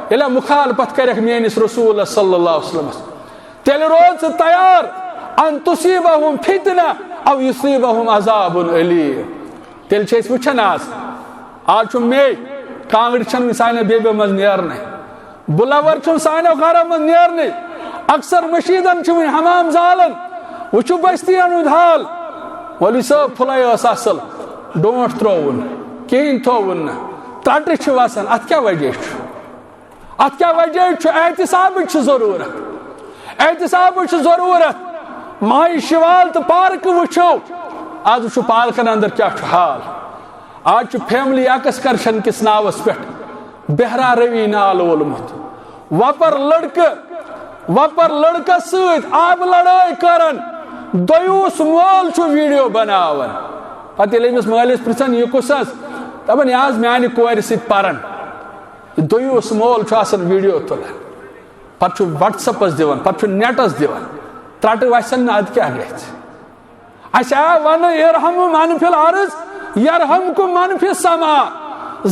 ییٚلہِ مخالفت کرکھ میٲنِس رسولس صلی اللہ علیہ وسلم تیٚلہِ روز ژٕ تیار ان تصیبہم فتنہ او یصیبہم عذاب علیم تیٚلہِ چھِ أسۍ وٕچھان آز چھُ مے کانٛگٕر چھنہٕ سانیو بیبیو منٛز نیرنٕے بُلور چھُنہٕ سانیو گرو منٛز نیرنٕے اکثر مشیٖدن چھُ وٕنہِ حمام زالان وٕچھِو بستین ہُنٛد حال مولوی صٲب پھٕلے ٲس اصل ڈونٛٹھ ترٛووُن کِہیٖنۍ تھووُن نہٕ ٹٹرِ چھِ وسان اتھ کیٛاہ وجہ چھُ اتھ کیٛاہ وجہ چھُ احتسابٕچ چھِ ضروٗرت احتسابٕچ چھِ ضروٗرت ماہی شِوال تہٕ پارکہٕ وٕچھو آز وٕچھو پارکن اندر کیٛاہ چھُ حال آز چھُ فیملی ایکسکرشن کِس ناوس پٮ۪ٹھ بہرا روی نال وولمُت وۄپر لڑکس سۭتۍ آبہٕ لڑٲے کران دوٚیوٗس مول چھُ ویڈیو بناوان پتہٕ ییٚلہِ أمِس مٲلِس پرژھان یہِ کُس حظ دپان یہِ حظ میانہِ کورِ سۭتۍ پران یہِ دوٚیوٗس مول چھُ آسان ویڈیو تُلان پتہٕ چھُ وٹس ایپس دِوان پتہٕ چھُ نیٹس دِوان ترٹہٕ وسن نہٕ ادٕ کیٛاہ گژھِ اَسہِ آو ونہٕ ارحم من فی الارض یرحمکم من فی السما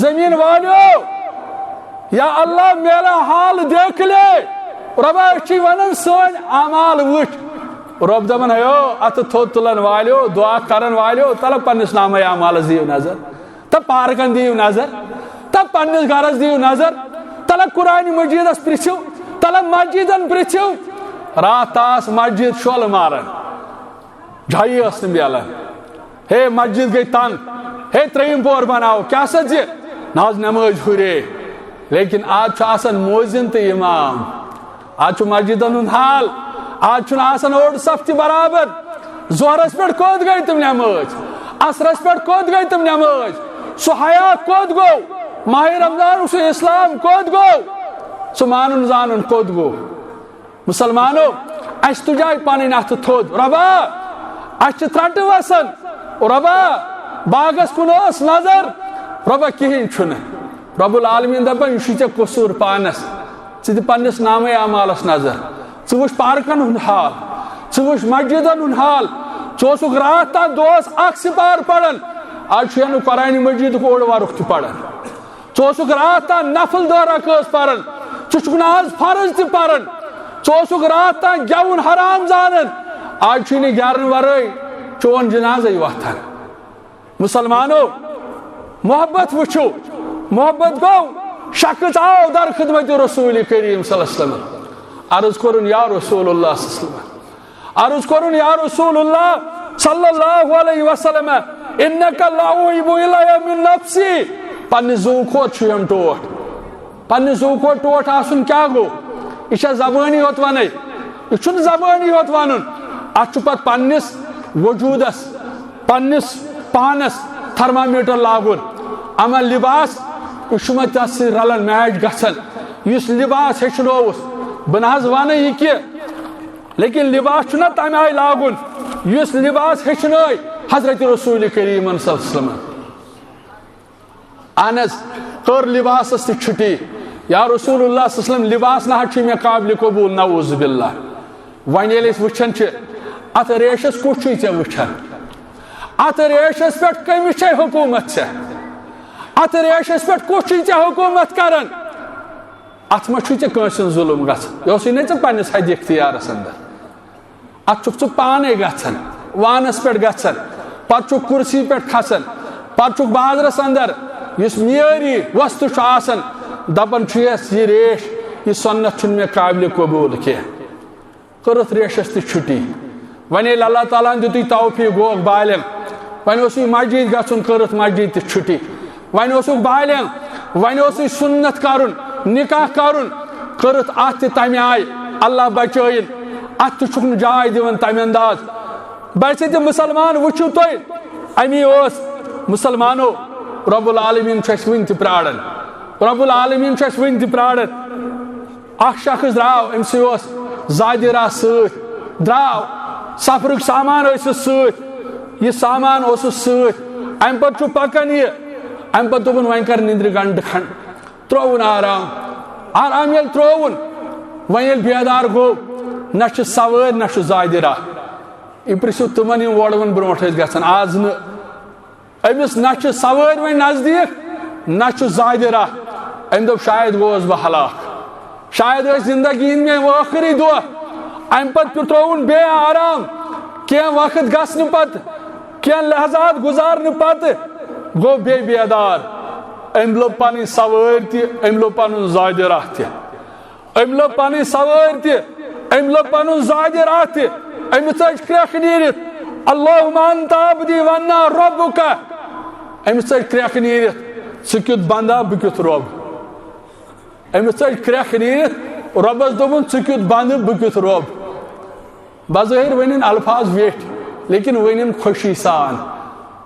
زمین والیو یا اللہ میرا حال دیکھ لے ربا چھِ ونان سٲنۍ اعمال وٕچھ رب دپان ہیو اتھٕ تھوٚد تُلن والیو دعا کرن والیو تلہ پننس نامے اعمالس دِیِو نظر تہ پارکن دِیِو نظر تہ پننس گرس دِیِو نظر تلہ قرآنِ مجیدس پرژھِو تلہ مسجدن پرژھِو راتھ آس مسجد شۄل ماران جایی ٲس نہٕ میلان ہے مسجد گٔے تنگ ہے ترٛیٚیِم پور بناو کیٛاہ سا زِ نہ حظ نمٲز ہُرے لیکن آز چھُ آسان مؤذِن تہٕ اِمام آز چھُ مسجدن ہُنٛد حال آج چھُنہٕ آسان اوٚڑ صف تہِ برابر ظہرس پٮ۪ٹھ کوٚت گٔے تِم نمٲز عصرس پٮ۪ٹھ کوٚت گٔے تِم نمٲز سُہ حیا کوٚت گوٚو ماہِ رمضان سُہ اسلام کوٚت گوٚو سُہ مانُن زانُن کوٚت گوٚو مسلمانو اَسہِ تُجاے پنٕنۍ اتھٕ تھوٚد رۄبا اَسہِ چھِ ترٹہٕ وسان رۄبا باغس کُن ٲس نظر رۄبا کِہیٖنۍ چھُنہٕ رۄب العالمیٖن دپان یہِ چھُے ژےٚ قصوٗر پانس ژٕ دِ پننس نامے اعمالس نظر ژٕ وٕچھ پارکن ہُنٛد حال ژٕ وٕچھ مسجدن ہُنٛد حال ژٕ اوسُکھ راتھ تام دۄہس اکھ سپار پران آز چھُ نہٕ قرآنِ مجیدُک اوٚڑ ورُق تہِ پران ژٕ اوسُکھ راتھ تام نفل دۄہ رکٲژ پران ژٕ چھُکھ نہٕ آز فرض تہِ پران ژٕ اوسُکھ راتھ تام گٮ۪وُن حرام زانان آز چھُے نہٕ گٮ۪رنہٕ ورٲے چون جنازے وۄتھان مسلمانو محبت وٕچھو محبت گوٚو شخص آو در خدمت رسول کریم صلی اللہ علیہ وسلم عرض کرن یا رسول اللہ صلی اللہ علیہ وسلم عرض کرن یا رسول اللہ صلی اللہ علیہ وسلم انک لاحب الی من نفسی پنہ زو کھوت چھُ یِم ٹوٹھ پنہ زو کو ٹوٹ آسن کیا گو یہ زبانی ہوت ون یہ زبانی ہوت ون ات پت پنس وجودس پنس پانس تھرمامیٹر لاگن اما لباس یہ تس رلان میچ گھن اس لباس ہچنوس بہ نہ ون یہ کہ لیکن لباس چھنا تمہ آئی لاگن اس لباس ہچن حضرت رسول کریم صلی اللہ علیہ وسلم اہن کر لباس تہ چھٹی یا رسول اللہ صلی اللہ علیہ وسلم لباس نہ مے قابل قبول نعوذ باللہ ون یل وچھان ات ریشس کس ے وچھان ات ریشس پہ کمس حکومت ات ریشس پہ کس حکومت کران ات ما کنس ظلم گھن یہ پنس حد اختیارس اندر ات پانے گھن وانس پہ گھن پتہ کرسی پہ کھسان پتہ بازرس اندر اس معیاری وسط آسان دپان یہ ریش یہ سنت مے قابل قبول کی کرت ریشس تہ چھٹی ون یل اللہ تعالیٰ دت توفیق گوک بالغ ون مسجد گھن کرت مسجد تہ چھٹی ون بالغ ون سنت کرن نکاح کرن کرت ات تمہ آئی اللہ بچائن ات تہ جائے دِوان تمہ انداز بلکہ تہ مسلمان وچھو تھی امی مسلمانو رب العالمین ون تہ پرارن رب العالمین ون تہ پرارن اخ شخص دراو امس زادی راہ ست دراو سفرک سامان ست یہ سامان ست ام پتہ پکان یہ ام پتہ دپن ون کر نندر گنٹہ کھنڈ ترون آرام یل ترون ون یل بیدار گو نہ سوار نہ زادی راہ یہ پرسو تمن وڑون برونٹ گھن آز امس نہ سوار ون نزدیک نہ زادی راہ ام دپ شاید گوس بہ ہلاک شاید زندگی میں ٲخری دۄہ ام پتہ ترون بے آرام کینٛہہ وقت گژھنہٕ پتہٕ کینٛہہ لحظات گزارنہٕ پتہٕ گو بے بیدار ام لوگ پن سوار تہ ام لوگ پن زادی راہ تہ ام لوگ پن سوار تہ ام لوگ پن زادی راہ تہ ام ژج کرٛیکھ نیرتھ اللہم انت عبدی وانا ربک ام ژج کرٛیکھ نیرتھ ژٕ کیُتھ بندا بہٕ کیُتھ رۄب ام ژج کرٛیکھ نیرتھ رۄبس دوٚپُن ژٕ کیُتھ بندٕ بہٕ کیُتھ رۄب بظٲہر ونن الفاظ ویٹھ لیکن ونن خوشی سان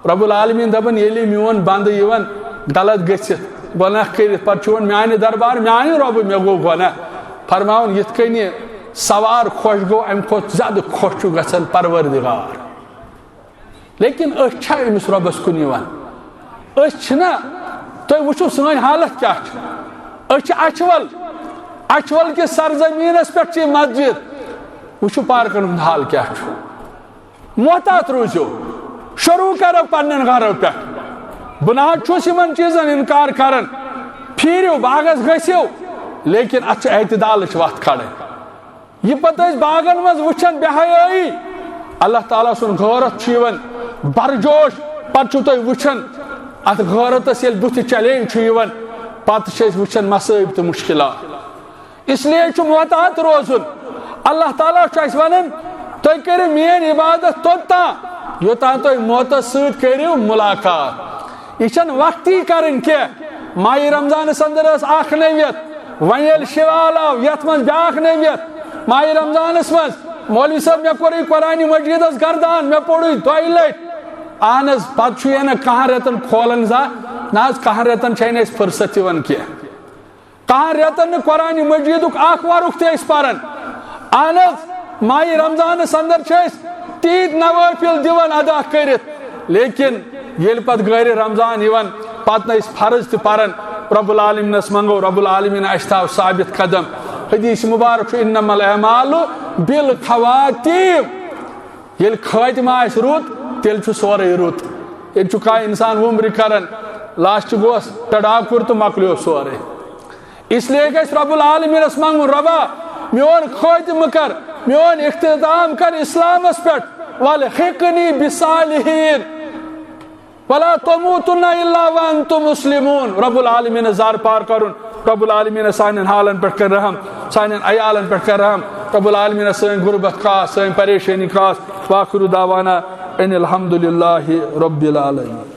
رب العالمین دپان ییٚلہِ میون بندٕ یِوان غلط گژھِتھ گۄناہ کٔرِتھ پتہٕ چھُ وۄنۍ میانہِ دربار میانہِ رۄبہٕ مےٚ گوٚو گۄناہ فرماوُن یِتھ کٔنۍ سوار خۄش گوٚو امہِ کھۄتہٕ زیادٕ خۄش چھُ گژھان پروردگار لیکن أسۍ چھا أمِس رۄبس کُن یِوان أسۍ چھِنا تُہۍ وٕچھِو سٲنۍ حالت کیاہ چھِ أسۍ چھِ اچھول کِس سرزمیٖنس پٮ۪ٹھ چھِ یہِ مسجد وٕچھِو پارکن ہُنٛد حال کیاہ چھُ محتاط روٗزِو شروع کرو پنن گھرو پٮ۪ٹھ بہٕ نہ حظ چھُس یِمن چیٖزن انکار کران پھیٖرِو باغس گٔژھِو لیکن اتھ چھِ اعتدالٕچ وتھ کڑٕنۍ یہ پتہٕ أسۍ باغن منٛز وٕچھان بے حیٲیی اللہ تعالیٰ سُنٛد غٲرت چھُ یِوان برجوش پتہٕ چھُو تُہۍ وٕچھان اتھ غٲرتس ییٚلہِ بٕتھِ چیلینج چھُ یِوان پتہٕ چھِ أسۍ وٕچھان مصٲیب تہٕ مُشکلات اس لیے چھُ محتاط روزُن اللہ تعالیٰ چھُ اَسہِ ونان تُہۍ کٔرِو میٲنۍ عبادت توٚتام یوٚتام تُہۍ موتس سۭتۍ کٔرِو مُلاقات یہ چھنہٕ وقتی کرٕنۍ کینٛہہ ماہِ رمضانس اندر ٲس اکھ نٔوِیت وۄنۍ ییٚلہِ شوال آو یتھ منٛز بیاکھ نٔوِیت ماہِ رمضانس منٛز مولوی صٲب مےٚ کوٚرُے قرآنہِ مجیدس گردان مےٚ پوٚرُے دۄیہِ لٹہِ اہن حظ پتہٕ چھُ یہِ نہٕ کہن رٮ۪تن کھولان زانٛہہ نہ حظ کہن رٮ۪تن چھنہٕ اَسہِ فرصت یِوان کینٛہہ کہن رٮ۪تن نہٕ قرآنہِ مجیدُک اکھ ورُق تہِ أسۍ پران اہن حظ ماہِ رمضانس اندر چھِ أسۍ تیٖتۍ نوٲفِل دِوان ادا کٔرِتھ لیکن ییٚلہِ پتہٕ گرِ رمضان یِوان پتہٕ نہٕ أسۍ فرض تہِ پران رب العالمینس منگو رب العالمین اَسہِ تھاو ثابت قدم حدیث مبارک چھُ انما الاعمال بالخواتیم ییٚلہِ خٲتمہ آسہِ رُت تیٚلہِ چھُ سورُے رُت ییٚتہِ چھُ کانٛہہ انسان وُمرِ کران لاسٹ گوس ٹڑاکُر تہٕ مۄکلیو سورُے اس لیے گژھِ رب العالمینس منگُن رۄبا میون خٲتمہٕ کر میون اختتام کر اسلامس پٮ۪ٹھ والحقنی بالصالحین ولا تموتن الا وانتم مسلمون رب العالمین زار پار کرن رب العالمین سانین حالن پٮ۪ٹھ کر رحم سانین عیالن پٮ۪ٹھ کر رحم رب العالمین سٲنۍ غربت کھاس سٲنۍ پریشٲنی کھاس واخر دعوانا ان الحمد للہ رب العالمین.